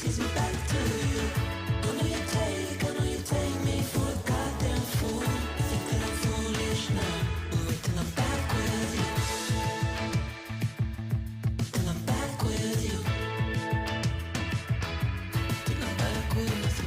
leads me back to you. I know you take me for a goddamn fool. You think that I'm foolish now? Wait till I'm back with you. Till I'm back with you. Till I'm back with you.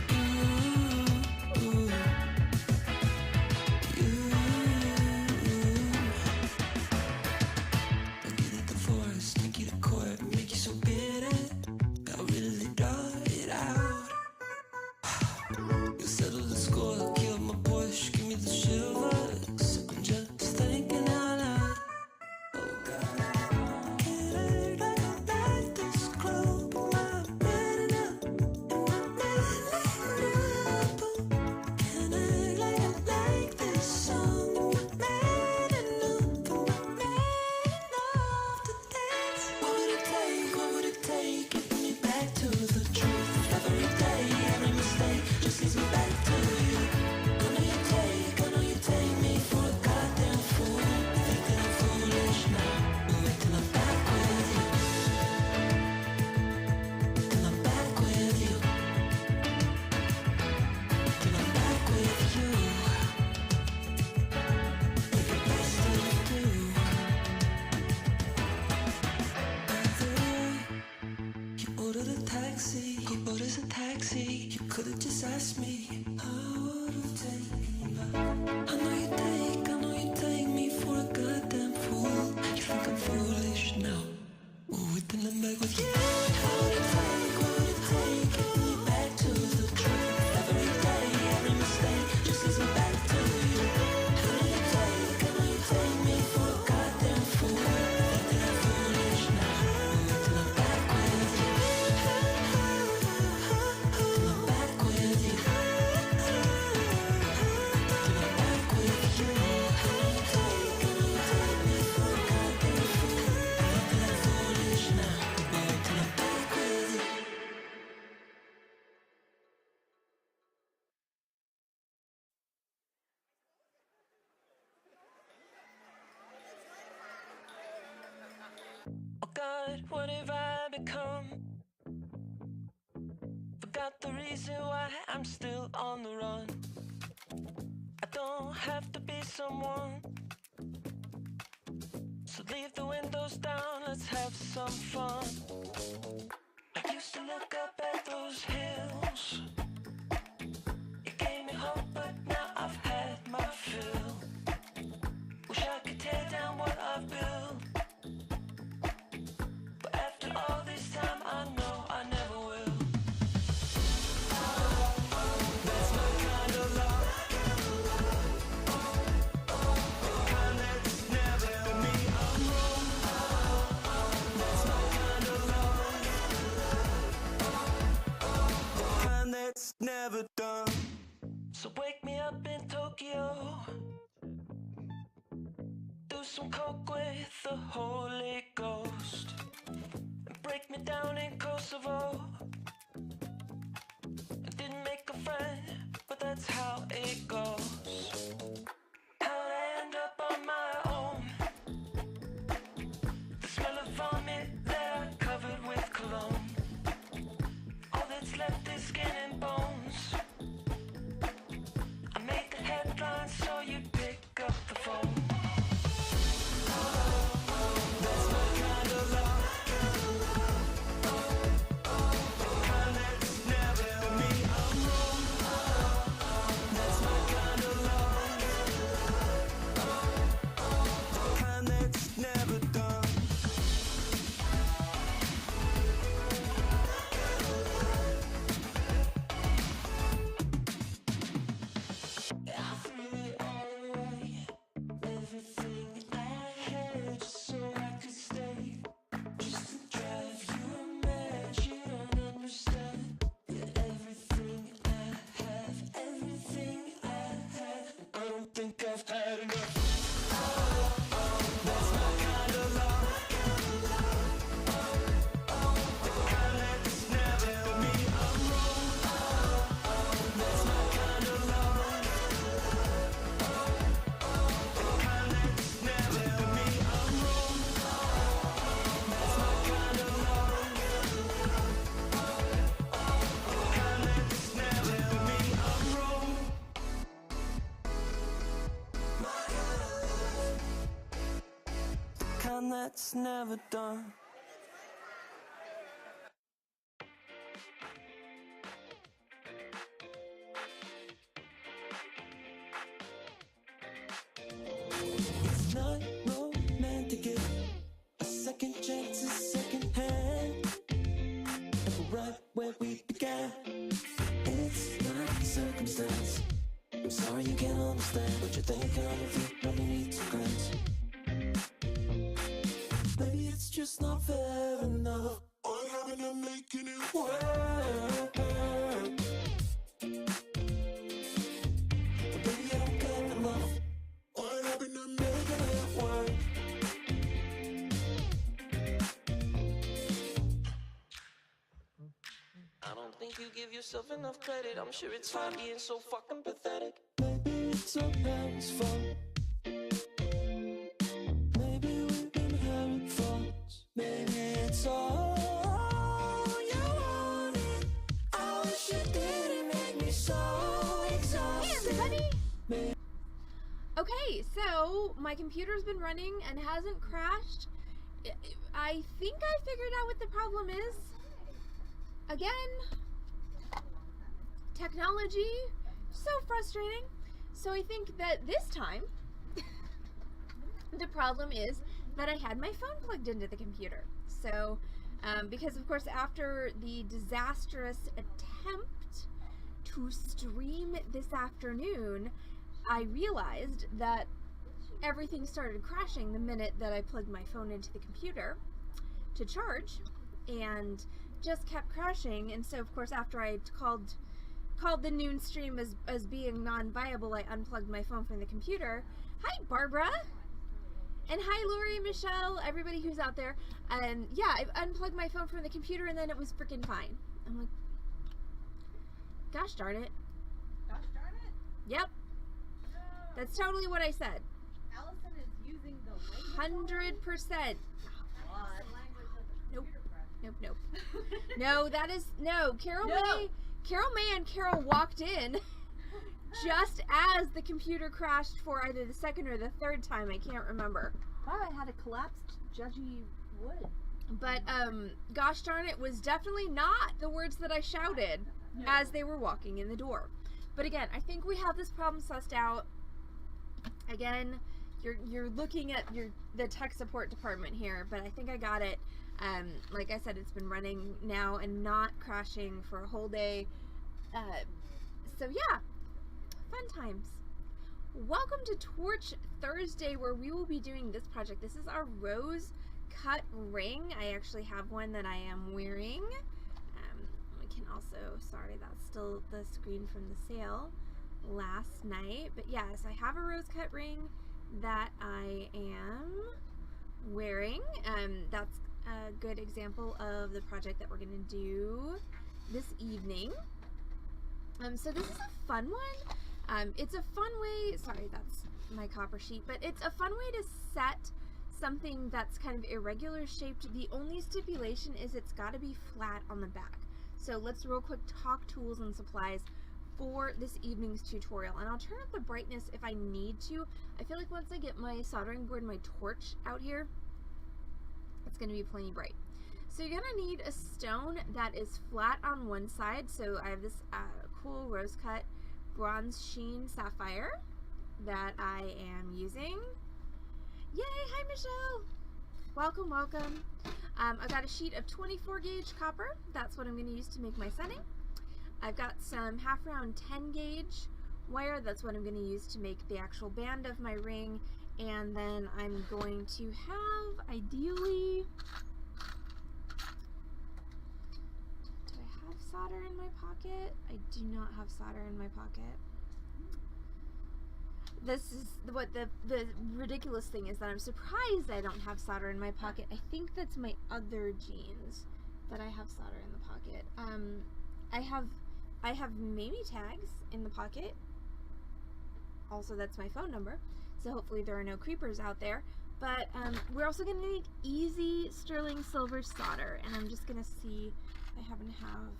Oh God, what have I become? Forgot the reason why I'm still on the run. I don't have to be someone, so leave the windows down, let's have some fun. I used to look up at those hills. It gave me hope, but now I've had my fill. Wish I could tear down what I've built, but after all this time I know I never will. That's my kind of love, the kind that's never me alone. That's my kind of love, the kind that's never done. So wake me up in Tokyo, do some coke with the Holy Ghost, and break me down in Kosovo. I didn't make a friend, but that's how it goes. How'd I end up on my own? The smell of vomit that I covered with cologne. All that's left is skin and bones. I made the headlines so you'd pick up the phone. That's my kind of love, it's never done. It's not romantic if a second chance is second hand, and we're right where we began. It's not circumstance. I'm sorry you can't understand what you're thinking on your feet. Probably need to glance. Maybe it's just not fair enough. What happened to making it work? Baby, I don't care enough. What happened to making it work? I don't think you give yourself enough credit. I'm sure it's fine being so fucking pathetic. Maybe it's our parents' fault. Maybe we've been having faults. Maybe it's all you wanted. I wish it didn't make me so exhausted. Hey everybody! Okay, so my computer's been running and hasn't crashed. I think I figured out what the problem is. Again, technology, so frustrating. So I think that this time, the problem is that I had my phone plugged into the computer. So, because of course after the disastrous attempt to stream this afternoon, I realized that everything started crashing the minute that I plugged my phone into the computer to charge, and just kept crashing. And so of course after I called the noon stream as being non-viable, I unplugged my phone from the computer. Hi Barbara! And hi Lori, Michelle, everybody who's out there. And yeah, I unplugged my phone from the computer and then it was freaking fine. I'm like, gosh darn it. Gosh darn it. Yep. No. That's totally what I said. Allison is using the language. 100%. That's the language of the Nope. computer press. Nope. No, that is, no. Carol May and Carol walked in just as the computer crashed for either the second or the third time. I can't remember. Wow, I had a collapsed judgy wood. But, gosh darn it, was definitely not the words that I shouted as they were walking in the door. But again, I think we have this problem sussed out. Again, you're looking at the tech support department here, but I think I got it. Like I said, it's been running now and not crashing for a whole day. So yeah, fun times. Welcome to Torch Thursday, where we will be doing this project. This is our rose cut ring. I actually have one that I am wearing. We can also, sorry, that's still the screen from the sale last night. But yes, I have a rose cut ring that I am wearing. That's a good example of the project that we're going to do this evening. So this is a fun one. It's a fun way, sorry, that's my copper sheet, but it's a fun way to set something that's kind of irregular shaped. The only stipulation is it's got to be flat on the back. So let's real quick talk tools and supplies for this evening's tutorial, and I'll turn up the brightness if I need to. I feel like once I get my soldering board and my torch out here, it's going to be plenty bright. So you're going to need a stone that is flat on one side. So I have this cool rose cut bronze sheen sapphire that I am using. Yay! Hi Michelle! Welcome, welcome. I've got a sheet of 24 gauge copper. That's what I'm going to use to make my setting. I've got some half round 10 gauge wire. That's what I'm going to use to make the actual band of my ring. And then I'm going to have, ideally, do I have solder in my pocket? I do not have solder in my pocket. This is what the ridiculous thing is, that I'm surprised I don't have solder in my pocket. I think that's my other jeans that I have solder in the pocket. I have maybe tags in the pocket. Also, that's my phone number, so hopefully there are no creepers out there. But we're also going to need easy sterling silver solder, and I'm just going to see, I happen to have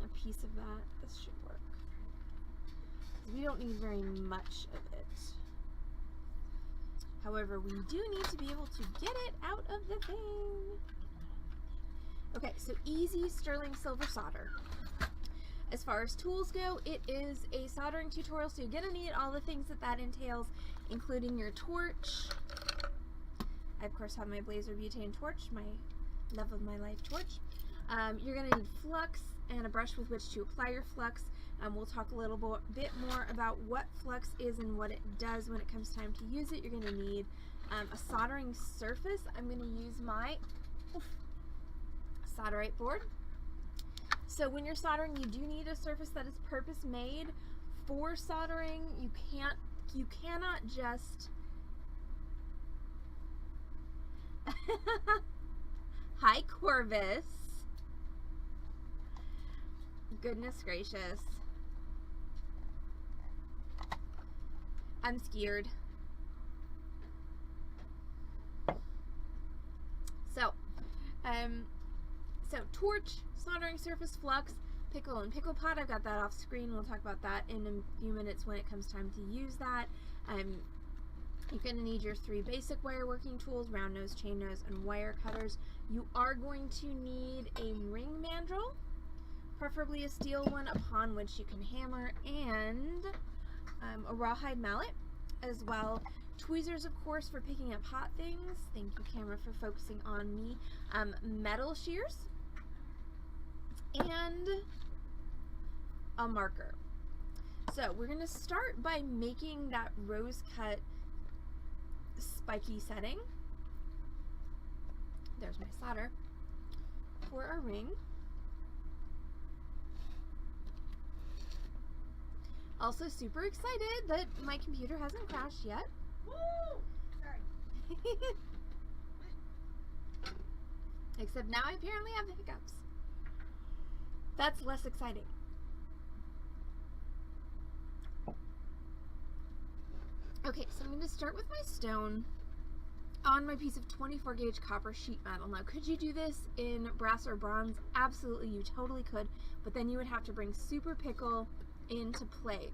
a piece of that. This should work. We don't need very much of it. However, we do need to be able to get it out of the thing. Okay, so easy sterling silver solder. As far as tools go, it is a soldering tutorial, so you're going to need all the things that entails, including your torch. I, of course, have my Blazer butane torch, my love of my life torch. You're going to need flux and a brush with which to apply your flux. We'll talk a little bit more about what flux is and what it does when it comes time to use it. You're going to need a soldering surface. I'm going to use my solderite board. So when you're soldering, you do need a surface that is purpose made for soldering. You cannot just Hi Corvus. Goodness gracious. I'm scared. So torch, soldering surface, flux, pickle, and pickle pot. I've got that off screen. We'll talk about that in a few minutes when it comes time to use that. You're going to need your 3 basic wire working tools, round nose, chain nose, and wire cutters. You are going to need a ring mandrel, preferably a steel one upon which you can hammer, and a rawhide mallet as well. Tweezers, of course, for picking up hot things. Thank you, camera, for focusing on me. Metal shears, and a marker. So we're going to start by making that rose cut spiky setting. There's my solder for our ring. Also super excited that my computer hasn't crashed yet. Woo! Sorry. Except now I apparently have hiccups. That's less exciting. Okay, so I'm going to start with my stone on my piece of 24 gauge copper sheet metal. Now, could you do this in brass or bronze? Absolutely, you totally could, but then you would have to bring Super Pickle into play.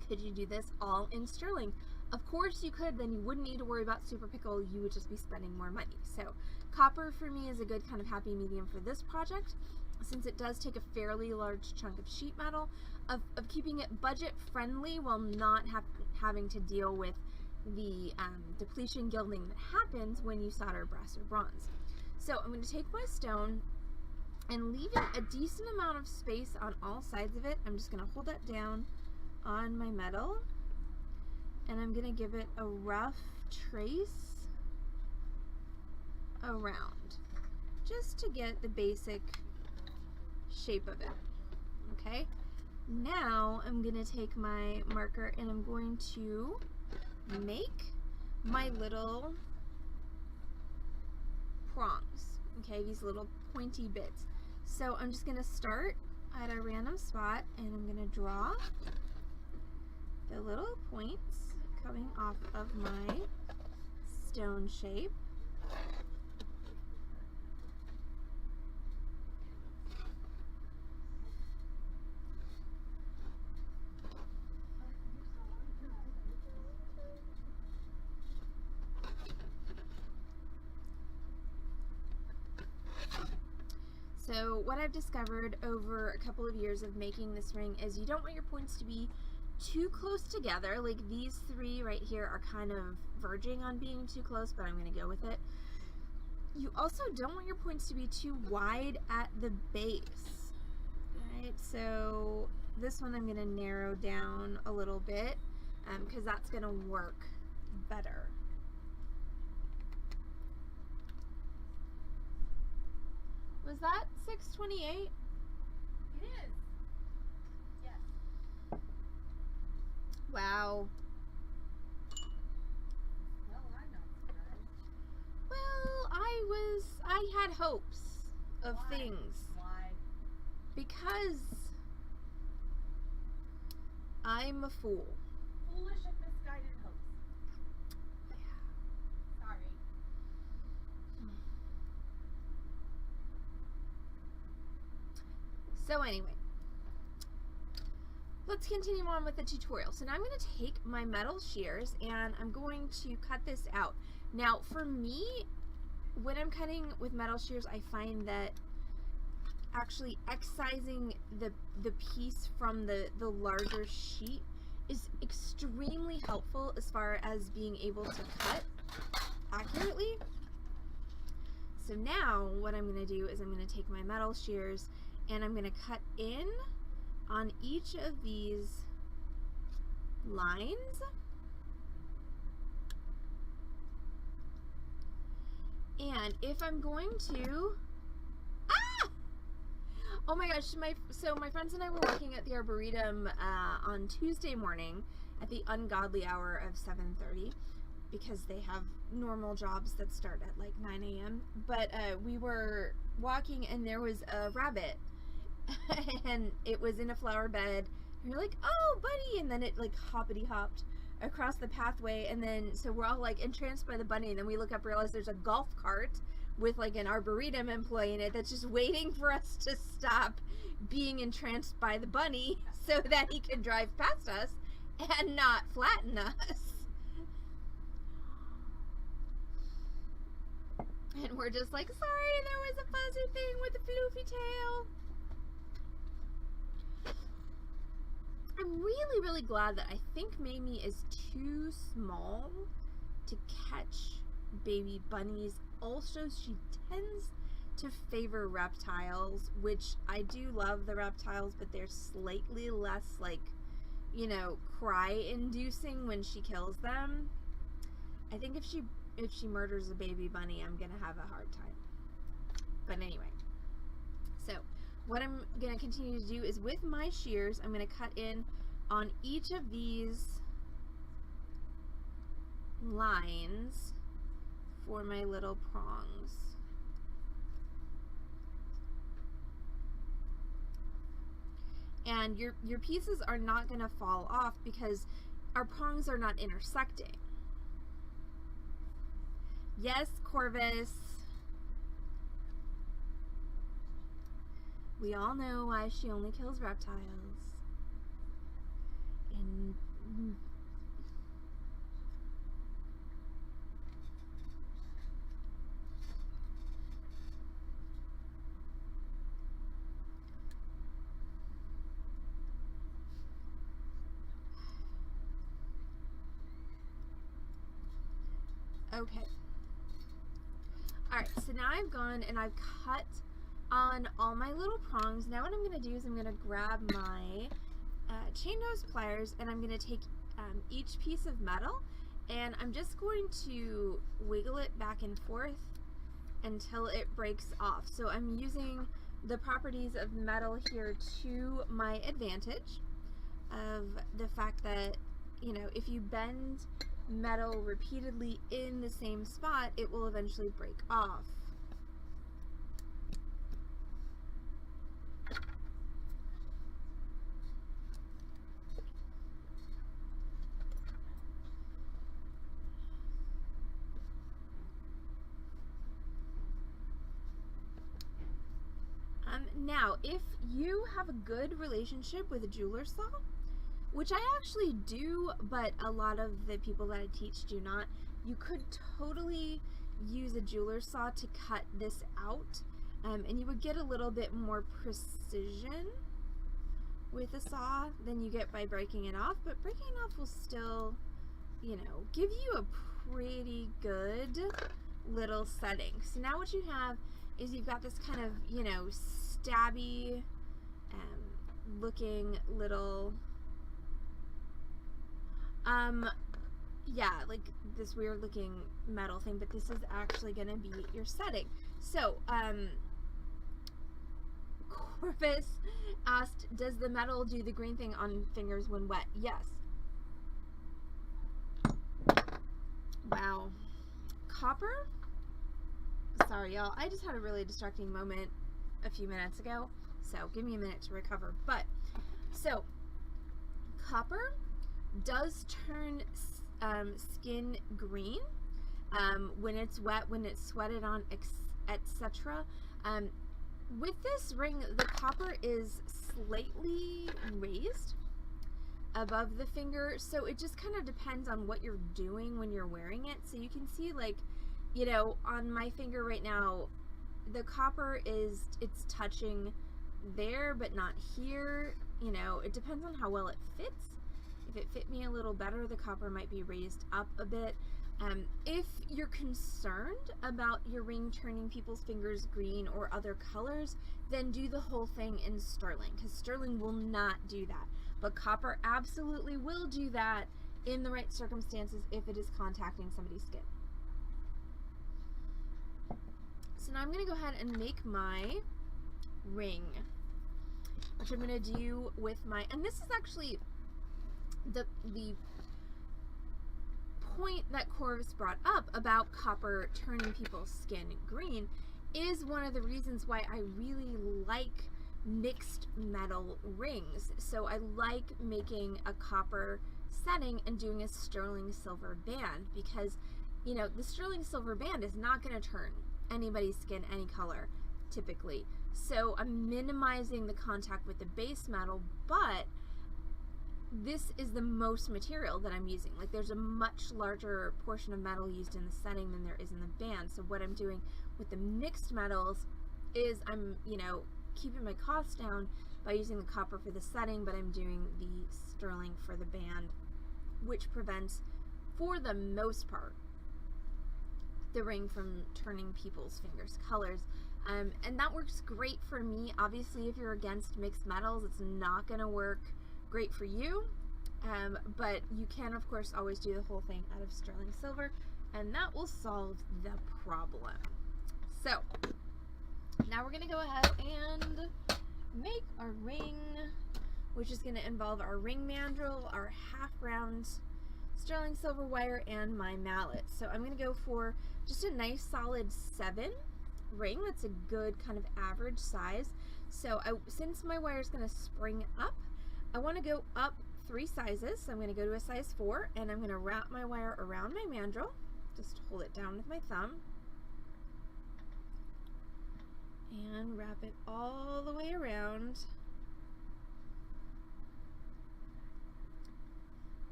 Could you do this all in sterling? Of course you could, then you wouldn't need to worry about Super Pickle, you would just be spending more money. So copper for me is a good kind of happy medium for this project, since it does take a fairly large chunk of sheet metal, of keeping it budget friendly while not having to deal with the depletion gilding that happens when you solder brass or bronze. So I'm going to take my stone and leaving a decent amount of space on all sides of it. I'm just going to hold that down on my metal, and I'm going to give it a rough trace around just to get the basic shape of it. Okay, now I'm going to take my marker and I'm going to make my little prongs, okay, these little pointy bits. So I'm just going to start at a random spot and I'm going to draw the little points coming off of my stone shape. So what I've discovered over a couple of years of making this ring is you don't want your points to be too close together. Like these 3 right here are kind of verging on being too close, but I'm going to go with it. You also don't want your points to be too wide at the base. Right, so this one I'm going to narrow down a little bit because that's going to work better. Was that 628? It is. Yes. Wow. Well, I'm not surprised. Well, I had hopes of Why? things Why? because I'm a fool. Foolish and misguided hopes. Sorry. So anyway, let's continue on with the tutorial. So now I'm going to take my metal shears and I'm going to cut this out. Now for me, when I'm cutting with metal shears, I find that actually excising the piece from the larger sheet is extremely helpful as far as being able to cut accurately. So now what I'm going to do is I'm going to take my metal shears and I'm going to cut in on each of these lines. And if I'm going to, oh my gosh, so my friends and I were working at the Arboretum on Tuesday morning at the ungodly hour of 7:30 because they have normal jobs that start at like 9 a.m. But we were walking and there was a rabbit and it was in a flower bed. And you're like, oh buddy, and then it like hoppity hopped across the pathway, and then so we're all like entranced by the bunny, and then we look up, realize there's a golf cart with like an Arboretum employee in it that's just waiting for us to stop being entranced by the bunny so that he can drive past us and not flatten us. And we're just like, sorry, there was a fuzzy thing with a floofy tail. I'm really, really glad that I think Mamie is too small to catch baby bunnies. Also, she tends to favor reptiles, which I do love the reptiles, but they're slightly less like, you know, cry-inducing when she kills them. I think if she murders a baby bunny, I'm gonna have a hard time. But anyway, so what I'm gonna continue to do is with my shears, I'm gonna cut in on each of these lines for my little prongs. And your pieces are not gonna fall off because our prongs are not intersecting. Yes, Corvus. We all know why she only kills reptiles. And okay. Alright, so now I've gone and I've cut on all my little prongs. Now what I'm going to do is I'm going to grab my chain nose pliers and I'm going to take each piece of metal and I'm just going to wiggle it back and forth until it breaks off. So I'm using the properties of metal here to my advantage of the fact that, you know, if you bend metal repeatedly in the same spot, it will eventually break off. Now, if you have a good relationship with a jeweler's saw, which I actually do, but a lot of the people that I teach do not, you could totally use a jeweler's saw to cut this out, and you would get a little bit more precision with a saw than you get by breaking it off, but breaking it off will still, you know, give you a pretty good little setting. So now what you have is you've got this kind of, you know, stabby looking little yeah, like this weird looking metal thing, but this is actually gonna be your setting. So Corvus asked, does the metal do the green thing on fingers when wet? Yes. Wow. Copper? Sorry y'all, I just had a really distracting moment a few minutes ago, so give me a minute to recover. But so copper does turn skin green when it's wet, when it's sweated on, etc. With this ring, the copper is slightly raised above the finger. So it just kind of depends on what you're doing when you're wearing it. So you can see, like, you know, on my finger right now, the copper it's touching there but not here. You know, it depends on how well it fits. If it fit me a little better, the copper might be raised up a bit. If you're concerned about your ring turning people's fingers green or other colors, then do the whole thing in sterling, because sterling will not do that. But copper absolutely will do that in the right circumstances if it is contacting somebody's skin. So now I'm going to go ahead and make my ring, which I'm going to do with my, and this is actually the point that Corvus brought up about copper turning people's skin green is one of the reasons why I really like mixed metal rings. So I like making a copper setting and doing a sterling silver band, because, you know, the sterling silver band is not going to turn anybody's skin any color typically. So I'm minimizing the contact with the base metal, but this is the most material that I'm using. Like, there's a much larger portion of metal used in the setting than there is in the band. So what I'm doing with the mixed metals is I'm, you know, keeping my costs down by using the copper for the setting, but I'm doing the sterling for the band, which prevents, for the most part, the ring from turning people's fingers colors. And that works great for me. Obviously, if you're against mixed metals, it's not going to work great for you, but you can, of course, always do the whole thing out of sterling silver, and that will solve the problem. So now we're going to go ahead and make our ring, which is going to involve our ring mandrel, our half round sterling silver wire, and my mallet. So I'm going to go for just a nice solid 7 ring. That's a good kind of average size. So since my wire is going to spring up, I want to go up 3 sizes. So I'm going to go to a size 4, and I'm going to wrap my wire around my mandrel. Just hold it down with my thumb and wrap it all the way around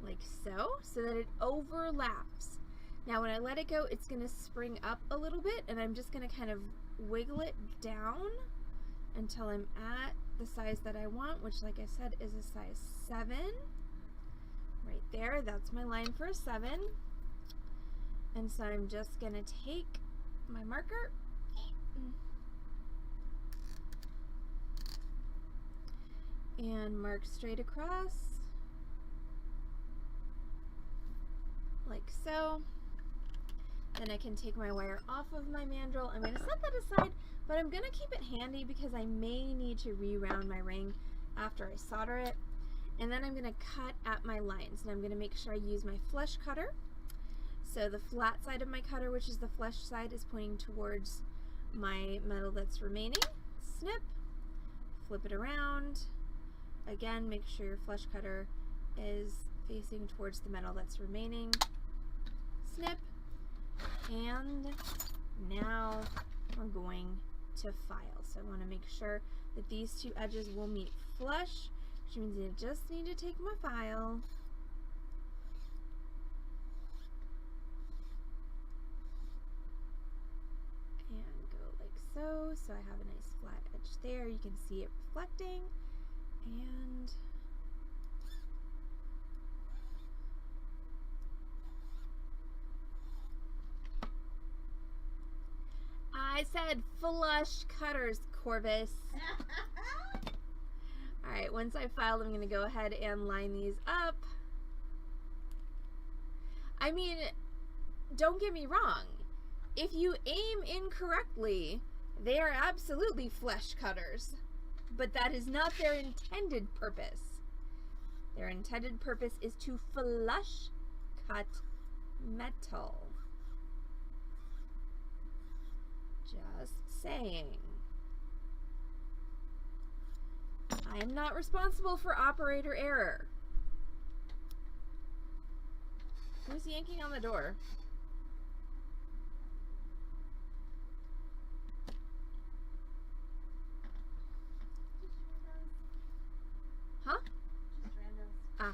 like so that it overlaps. Now when I let it go, it's going to spring up a little bit, and I'm just going to kind of wiggle it down until I'm at the size that I want, which, like I said, is a size 7. Right there, that's my line for a 7. And so I'm just going to take my marker and mark straight across like so. Then I can take my wire off of my mandrel. I'm going to set that aside, but I'm going to keep it handy because I may need to re-round my ring after I solder it. And then I'm going to cut at my lines, and I'm going to make sure I use my flush cutter. So the flat side of my cutter, which is the flush side, is pointing towards my metal that's remaining. Snip, flip it around. Again, make sure your flush cutter is facing towards the metal that's remaining. Snip. And now we're going to file. So I want to make sure that these 2 edges will meet flush, which means I just need to take my file and go like so. So I have a nice flat edge there. You can see it reflecting, and I said flush cutters, Corvus. Alright, once I filed, I'm going to go ahead and line these up. I mean, don't get me wrong. If you aim incorrectly, they are absolutely flush cutters. But that is not their intended purpose. Their intended purpose is to flush cut metal. Just saying. I am not responsible for operator error. Who's yanking on the door? Huh? Just randos. Ah.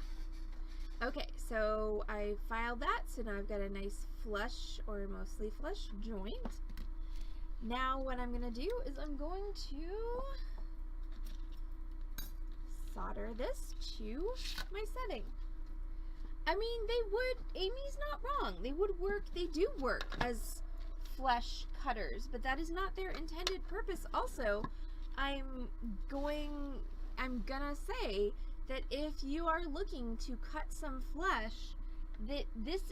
So I filed that, so now I've got a nice flush, or mostly flush, joint. Now what I'm going to do is I'm going to solder this to my setting. I mean, they would, Amy's not wrong. They would work, they do work as flesh cutters, but that is not their intended purpose. Also, I'm gonna say that if you are looking to cut some flesh, that this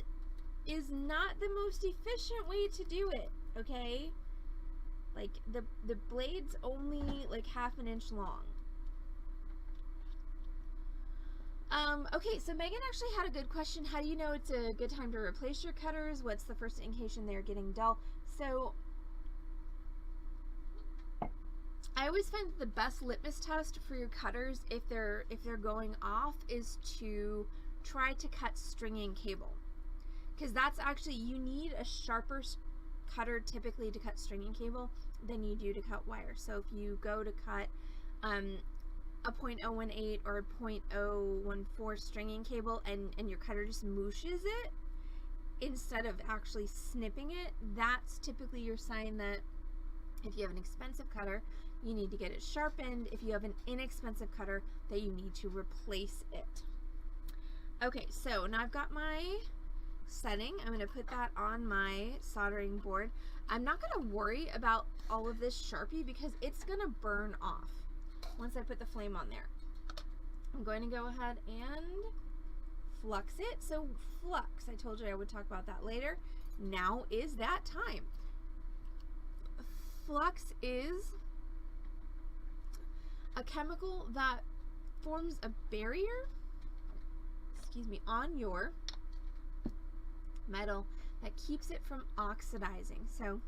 is not the most efficient way to do it, okay? Like, the blade's only like half an inch long. Okay, so Megan actually had a good question. How do you know it's a good time to replace your cutters? What's the first indication they're getting dull? So I always find the best litmus test for your cutters, if they're going off, is to try to cut stringing cable, because that's actually, you need a sharper cutter typically to cut stringing cable than you do to cut wire. So if you go to cut a 0.018 or a 0.014 stringing cable and your cutter just mooshes it instead of actually snipping it, that's typically your sign that if you have an expensive cutter, you need to get it sharpened. If you have an inexpensive cutter, that you need to replace it. Okay, so now I've got my setting. I'm going to put that on my soldering board. I'm not going to worry about all of this Sharpie because it's going to burn off once I put the flame on there. I'm going to go ahead and flux it. So flux, I told you I would talk about that later. Now is that time. Flux is a chemical that forms a barrier, on your metal that keeps it from oxidizing. So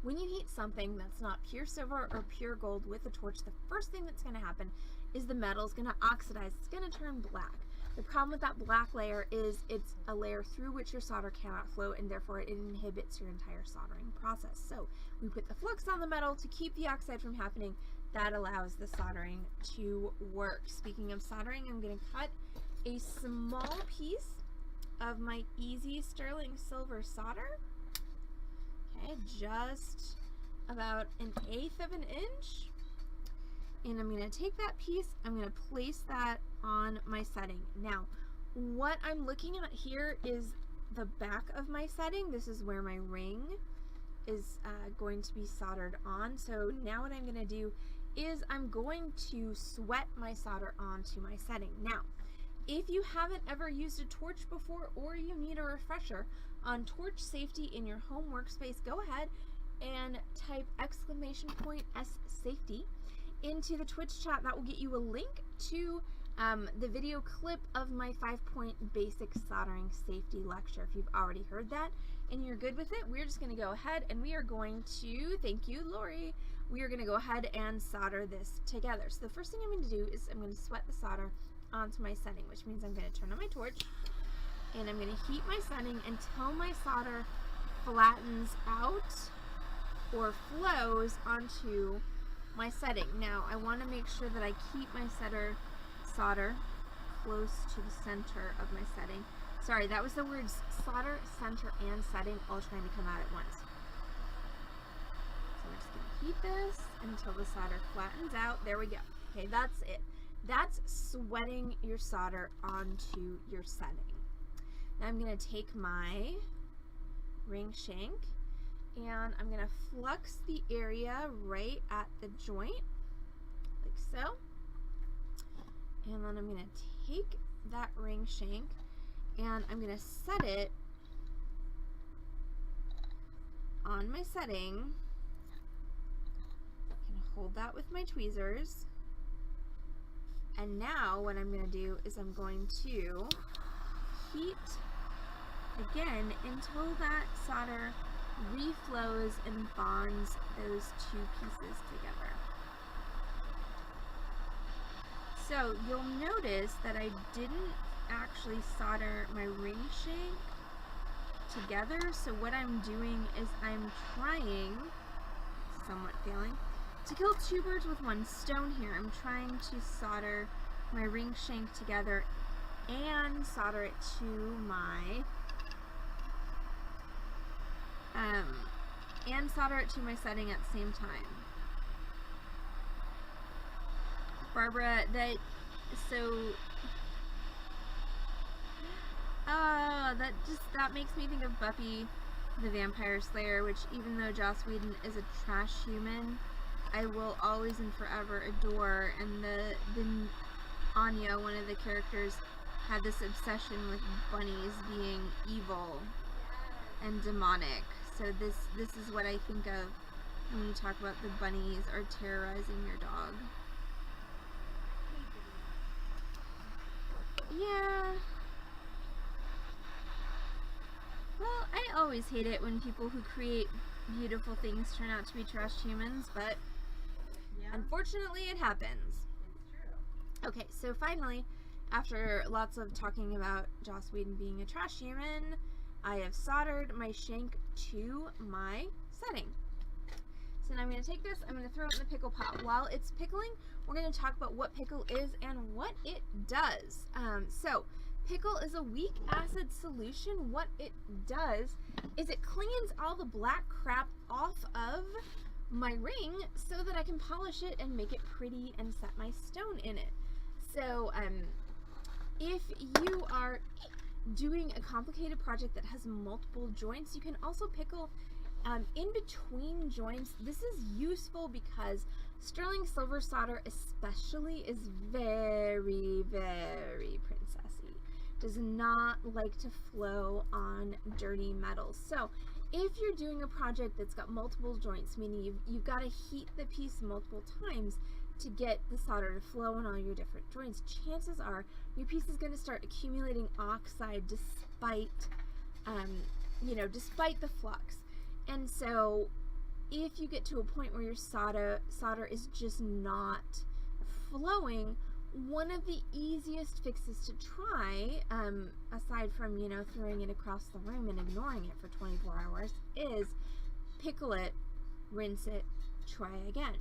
when you heat something that's not pure silver or pure gold with a torch, the first thing that's going to happen is the metal is going to oxidize. It's going to turn black. The problem with that black layer is it's a layer through which your solder cannot flow, and therefore it inhibits your entire soldering process. So we put the flux on the metal to keep the oxide from happening. That allows the soldering to work. Speaking of soldering, I'm going to cut a small piece of my Easy Sterling Silver solder. Okay, just about 1/8 of an inch. And I'm going to take that piece, I'm going to place that on my setting. Now, what I'm looking at here is the back of my setting. This is where my ring is going to be soldered on. So now what I'm going to do is I'm going to sweat my solder onto my setting. Now, if you haven't ever used a torch before, or you need a refresher on torch safety in your home workspace, go ahead and type !safety into the Twitch chat. That will get you a link to the video clip of my 5-point basic soldering safety lecture. If you've already heard that and you're good with it, we're just going to go ahead and we are going to, thank you Lori, we are going to go ahead and solder this together. So the first thing I'm going to do is I'm going to sweat the solder onto my setting, which means I'm going to turn on my torch and I'm going to heat my setting until my solder flattens out or flows onto my setting. Now I want to make sure that I keep my solder close to the center of my setting. Sorry, that was the words solder, center, and setting all trying to come out at once. So we're just going to heat this until the solder flattens out. There we go. Okay, that's it. That's sweating your solder onto your setting. Now I'm going to take my ring shank and I'm going to flux the area right at the joint, like so. And then I'm going to take that ring shank and I'm going to set it on my setting. I'm going to hold that with my tweezers. And now what I'm going to do is I'm going to heat again until that solder reflows and bonds those two pieces together. So you'll notice that I didn't actually solder my ring shank together. So what I'm doing is I'm trying, somewhat failing, to kill two birds with one stone here. I'm trying to solder my ring shank together and solder it to my setting at the same time. Barbara, that makes me think of Buffy the Vampire Slayer, which even though Joss Whedon is a trash human, I will always and forever adore. And the Anya, one of the characters, had this obsession with bunnies being evil and demonic. So this is what I think of when you talk about the bunnies are terrorizing your dog. Yeah. Well, I always hate it when people who create beautiful things turn out to be trash humans, but unfortunately it happens. It's true. Okay, so finally, after lots of talking about Joss Whedon being a trash human, I have soldered my shank to my setting. So now I'm going to take this, I'm going to throw it in the pickle pot. While it's pickling, we're going to talk about what pickle is and what it does. So, pickle is a weak acid solution. What it does is it cleans all the black crap off of my ring so that I can polish it and make it pretty and set my stone in it. So, if you are doing a complicated project that has multiple joints, you can also pickle in between joints. This is useful because sterling silver solder especially is very, very princessy. Does not like to flow on dirty metals. So if you're doing a project that's got multiple joints, meaning you've got to heat the piece multiple times to get the solder to flow on all your different joints, chances are your piece is going to start accumulating oxide despite despite the flux. And so if you get to a point where your solder is just not flowing, one of the easiest fixes to try, aside from, throwing it across the room and ignoring it for 24 hours, is pickle it, rinse it, try again.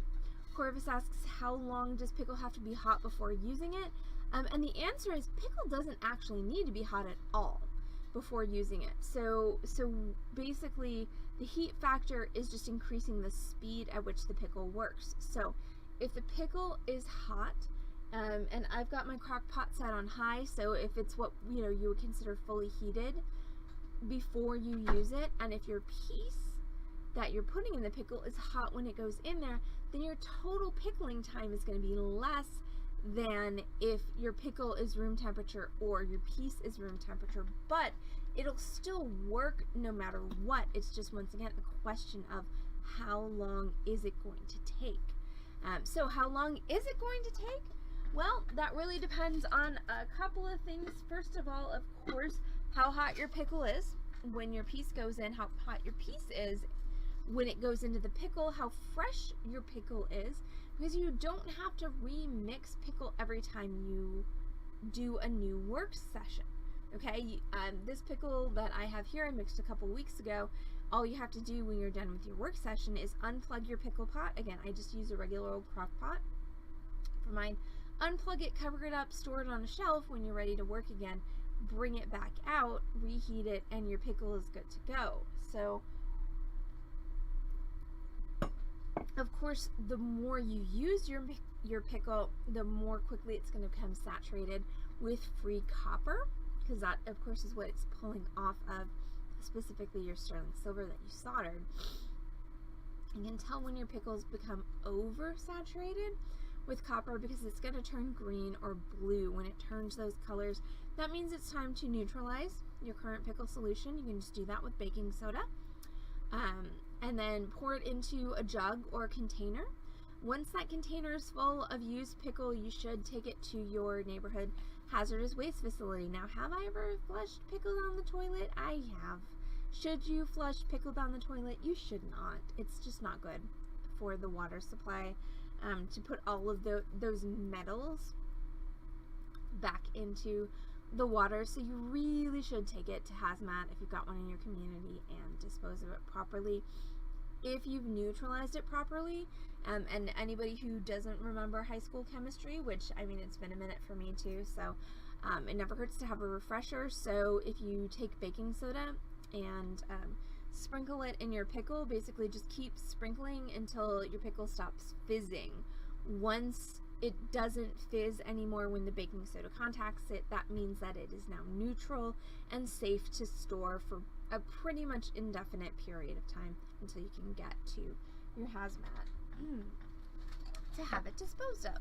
Corvus asks, how long does pickle have to be hot before using it? And the answer is pickle doesn't actually need to be hot at all before using it. So basically the heat factor is just increasing the speed at which the pickle works. So if the pickle is hot, and I've got my crock pot set on high, so if it's what you would consider fully heated before you use it, and if your piece that you're putting in the pickle is hot when it goes in there, then your total pickling time is going to be less than if your pickle is room temperature or your piece is room temperature, but it'll still work no matter what. It's just, once again, a question of how long is it going to take. So how long is it going to take? Well, that really depends on a couple of things. First of all, of course, how hot your pickle is when your piece goes in, how hot your piece is when it goes into the pickle, how fresh your pickle is, because you don't have to remix pickle every time you do a new work session. Okay, this pickle that I have here I mixed a couple weeks ago. All you have to do when you're done with your work session is unplug your pickle pot. Again, I just use a regular old crock pot for mine. Unplug it, cover it up, store it on a shelf. When you're ready to work again, bring it back out, reheat it, and your pickle is good to go. So, of course, the more you use your pickle, the more quickly it's going to become saturated with free copper, because that, of course, is what it's pulling off of, specifically your sterling silver that you soldered. You can tell when your pickles become oversaturated with copper because it's going to turn green or blue. When it turns those colors, that means it's time to neutralize your current pickle solution. You can just do that with baking soda. And then pour it into a jug or a container. Once that container is full of used pickle, you should take it to your neighborhood hazardous waste facility. Now, have I ever flushed pickle down the toilet? I have. Should you flush pickle down the toilet? You should not. It's just not good for the water supply to put all of those metals back into the water. So you really should take it to hazmat if you've got one in your community and dispose of it properly. If you've neutralized it properly, and anybody who doesn't remember high school chemistry, which, I mean, it's been a minute for me too, so It never hurts to have a refresher, so if you take baking soda and sprinkle it in your pickle, basically just keep sprinkling until your pickle stops fizzing. Once it doesn't fizz anymore when the baking soda contacts it, that means that it is now neutral and safe to store for a pretty much indefinite period of time until you can get to your hazmat to have it disposed of.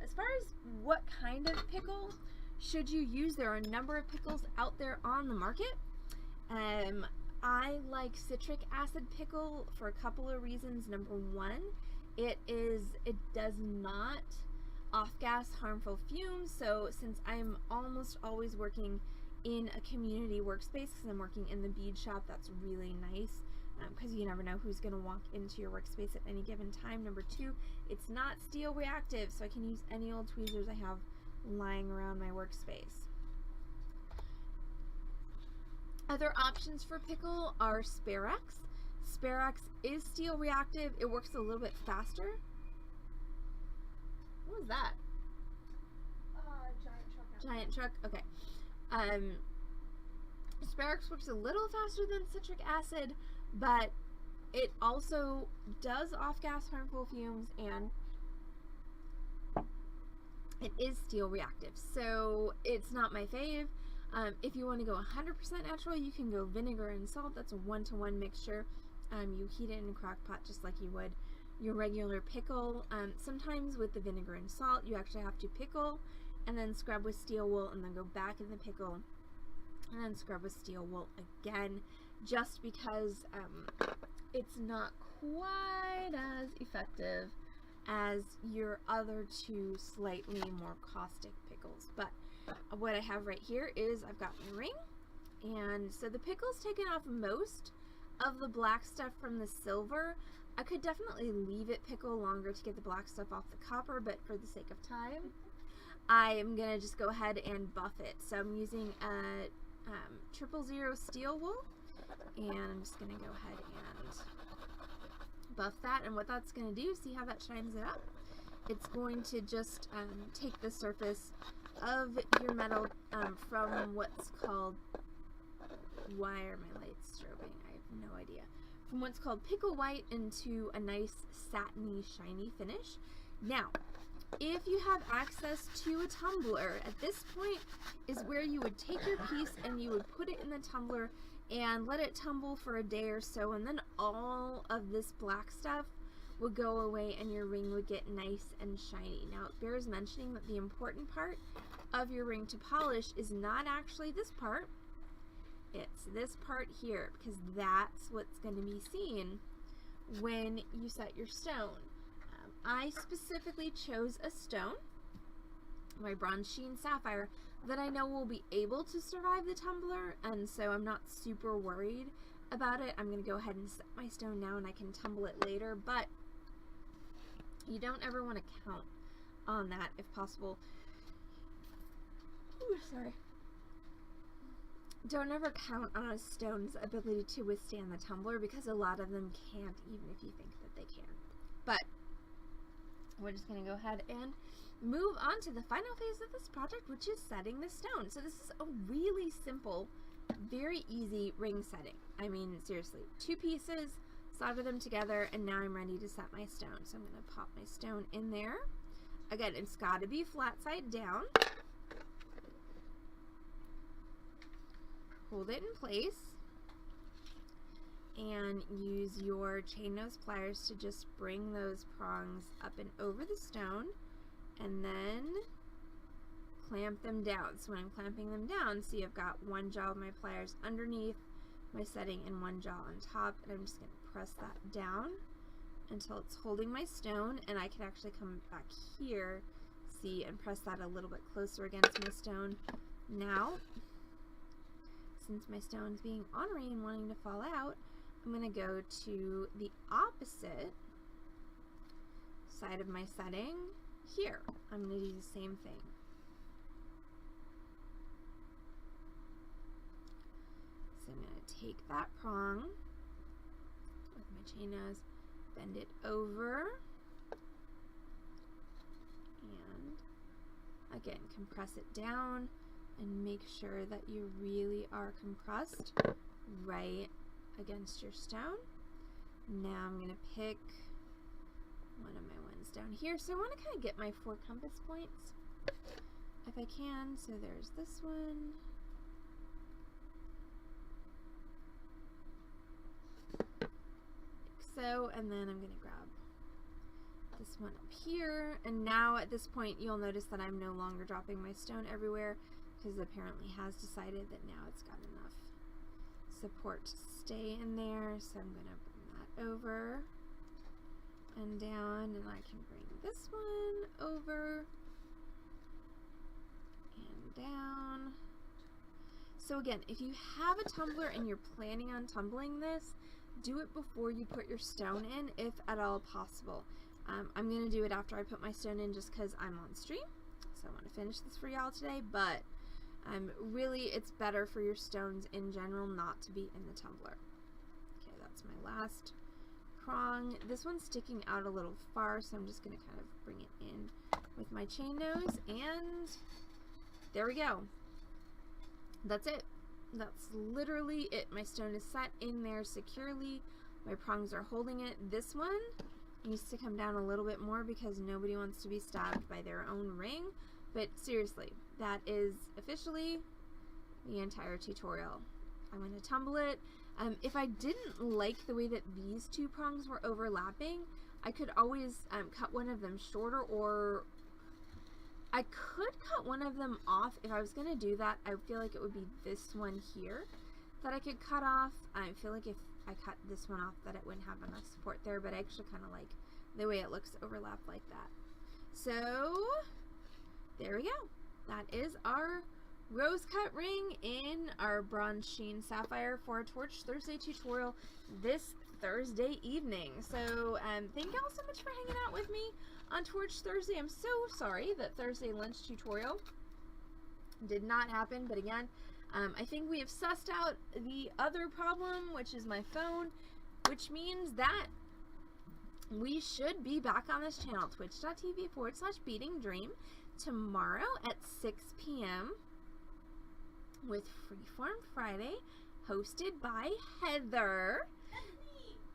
As far as what kind of pickle should you use, there are a number of pickles out there on the market. I like citric acid pickle for a couple of reasons. Number one, it does not off-gas harmful fumes, so since I'm almost always working in a community workspace because I'm working in the bead shop, that's really nice because you never know who's going to walk into your workspace at any given time. Number two, it's not steel reactive, so I can use any old tweezers I have lying around my workspace. Other options for pickle are Sparax. Sparax is steel reactive. It works a little bit faster. What was that? Giant truck. Giant truck. Okay. Sparax works a little faster than citric acid, but it also does off-gas harmful fumes, and it is steel reactive. So it's not my fave. If you want to go 100% natural, you can go vinegar and salt. That's a 1-to-1 mixture. You heat it in a crock pot just like you would your regular pickle. Sometimes with the vinegar and salt, you actually have to pickle and then scrub with steel wool and then go back in the pickle and then scrub with steel wool again, just because it's not quite as effective as your other two slightly more caustic pickles. But what I have right here is I've got my ring, and so the pickle's taken off most of the black stuff from the silver. I could definitely leave it pickle longer to get the black stuff off the copper, but for the sake of time, I am gonna just go ahead and buff it. So I'm using a 000 steel wool, and I'm just gonna go ahead and buff that. And what that's gonna do, see how that shines it up? It's going to just take the surface of your metal from what's called, why are my lights strobing? I have no idea. From what's called pickle white into a nice satiny shiny finish. Now, if you have access to a tumbler, at this point is where you would take your piece and you would put it in the tumbler and let it tumble for a day or so, and then all of this black stuff would go away and your ring would get nice and shiny. Now, it bears mentioning that the important part of your ring to polish is not actually this part, it's this part here, because that's what's going to be seen when you set your stone. I specifically chose a stone, my bronze sheen sapphire, that I know will be able to survive the tumbler, and so I'm not super worried about it. I'm going to go ahead and set my stone now and I can tumble it later, but you don't ever want to count on that if possible. Ooh, sorry. Don't ever count on a stone's ability to withstand the tumbler, because a lot of them can't, even if you think that they can. But we're just going to go ahead and move on to the final phase of this project, which is setting the stone. So this is a really simple, very easy ring setting. I mean, seriously, 2 pieces, solder them together, and now I'm ready to set my stone. So I'm going to pop my stone in there. Again, it's got to be flat side down. Hold it in place and use your chain nose pliers to just bring those prongs up and over the stone, and then clamp them down. So when I'm clamping them down, see, I've got one jaw of my pliers underneath my setting and one jaw on top, and I'm just going to press that down until it's holding my stone, and I can actually come back here, see, and press that a little bit closer against my stone. Now, since my stone's being ornery and wanting to fall out, I'm going to go to the opposite side of my setting here. I'm going to do the same thing. So I'm going to take that prong with my chain nose, bend it over, and again, compress it down and make sure that you really are compressed right against your stone. Now I'm going to pick one of my ones down here. So I want to kind of get my 4 compass points if I can. So there's this one. Like so, and then I'm going to grab this one up here. And now at this point you'll notice that I'm no longer dropping my stone everywhere, because apparently has decided that now it's got enough support to stay in there. So I'm going to bring that over and down, and I can bring this one over and down. So again, if you have a tumbler and you're planning on tumbling this, do it before you put your stone in, if at all possible. I'm going to do it after I put my stone in just because I'm on stream. So I want to finish this for y'all today, but really it's better for your stones in general not to be in the tumbler. Okay, that's my last prong. This one's sticking out a little far, so I'm just going to kind of bring it in with my chain nose, and there we go. That's it. That's literally it. My stone is set in there securely. My prongs are holding it. This one needs to come down a little bit more because nobody wants to be stabbed by their own ring. But seriously, that is officially the entire tutorial. I'm going to tumble it. If I didn't like the way that these 2 prongs were overlapping, I could always cut one of them shorter, or I could cut one of them off. If I was going to do that, I feel like it would be this one here that I could cut off. I feel like if I cut this one off that it wouldn't have enough support there, but I actually kind of like the way it looks overlapped like that. So there we go. That is our rose cut ring in our bronze sheen sapphire for our Torch Thursday tutorial this Thursday evening. So thank y'all so much for hanging out with me on Torch Thursday. I'm so sorry that Thursday lunch tutorial did not happen, but again, I think we have sussed out the other problem, which is my phone, which means that we should be back on this channel, twitch.tv/beading tomorrow at 6 p.m. with Freeform Friday, hosted by Heather.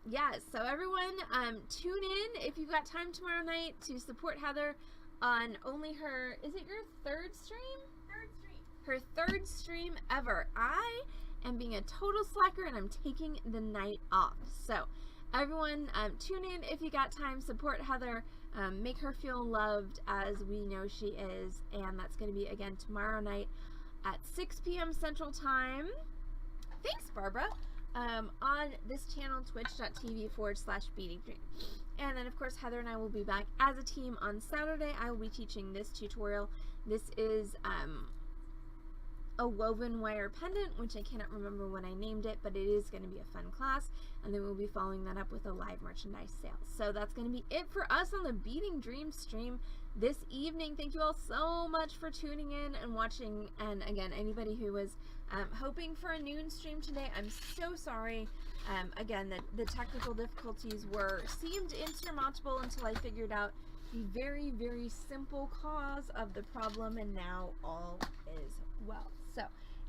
Yes, so everyone tune in if you've got time tomorrow night to support Heather on only her, is it your 3rd stream? 3rd stream. Her 3rd stream ever. I am being a total slacker and I'm taking the night off. So everyone tune in if you got time, support Heather, make her feel loved as we know she is, and that's going to be again tomorrow night at 6 p.m. Central Time. Thanks, Barbara. On this channel, twitch.tv/beading. And then of course Heather and I will be back as a team on Saturday. I will be teaching this tutorial. This is a woven wire pendant, which I cannot remember when I named it, but it is going to be a fun class, and then we'll be following that up with a live merchandise sale. So that's going to be it for us on the Beading Dreams stream this evening. Thank you all so much for tuning in and watching, and again, anybody who was hoping for a noon stream today, I'm so sorry. Again, the technical difficulties seemed insurmountable until I figured out the very, very simple cause of the problem, and now all is well. So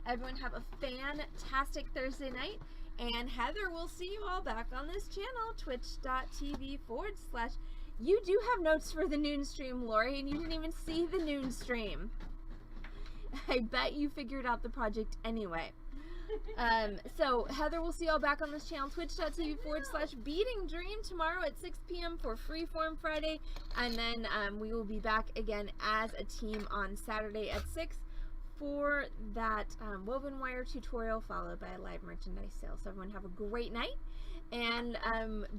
everyone have a fantastic Thursday night, and Heather will see you all back on this channel, twitch.tv/ you do have notes for the noon stream, Lori, and you didn't even see the noon stream. I bet you figured out the project anyway. So Heather will see you all back on this channel, twitch.tv/ Beading Dream tomorrow at 6 p.m. for Freeform Friday, and then we will be back again as a team on Saturday at 6 for that woven wire tutorial, followed by a live merchandise sale. So everyone have a great night, and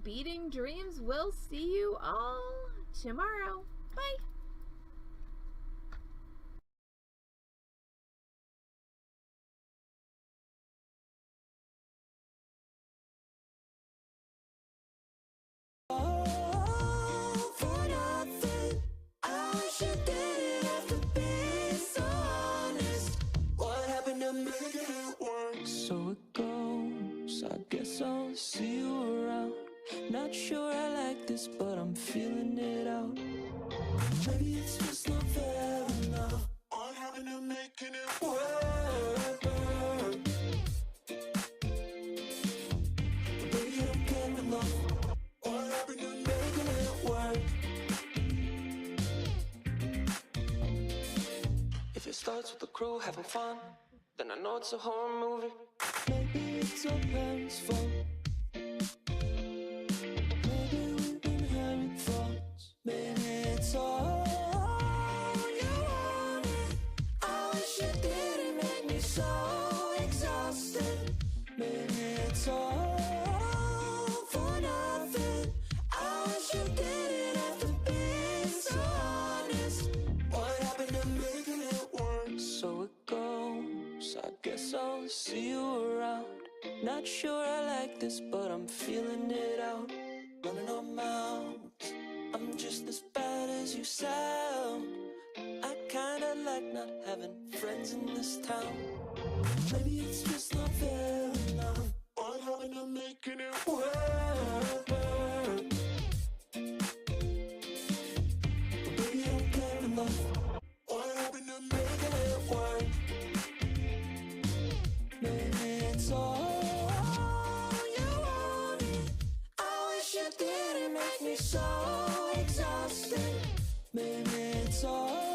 Beading Dreams will see you all tomorrow. Bye. For nothing, I wish I didn't have to be so honest. What happened to make it work? So it goes, I guess I'll see you around. Not sure I like this, but I'm feeling it out. Maybe it's just not fair enough. It starts with the crew having fun, then I know it's a horror movie. Maybe it's our parents' fault. Maybe we've been having thoughts. Maybe it's all you wanted. I wish you didn't make me so exhausted. Maybe it's all for nothing. I wish you didn't have to be so honest. What happened to making it work? So it goes. I guess I'll see you around. Not sure I like this, but I'm feeling it out. Running on mouths. I'm just as bad as you sound. I kinda like not having friends in this town. Maybe it's just not fair enough. What happened to making it work? Baby, I don't care enough. What happened to making it work? Maybe it's all you wanted. I wish you didn't make me so exhausted. Maybe it's all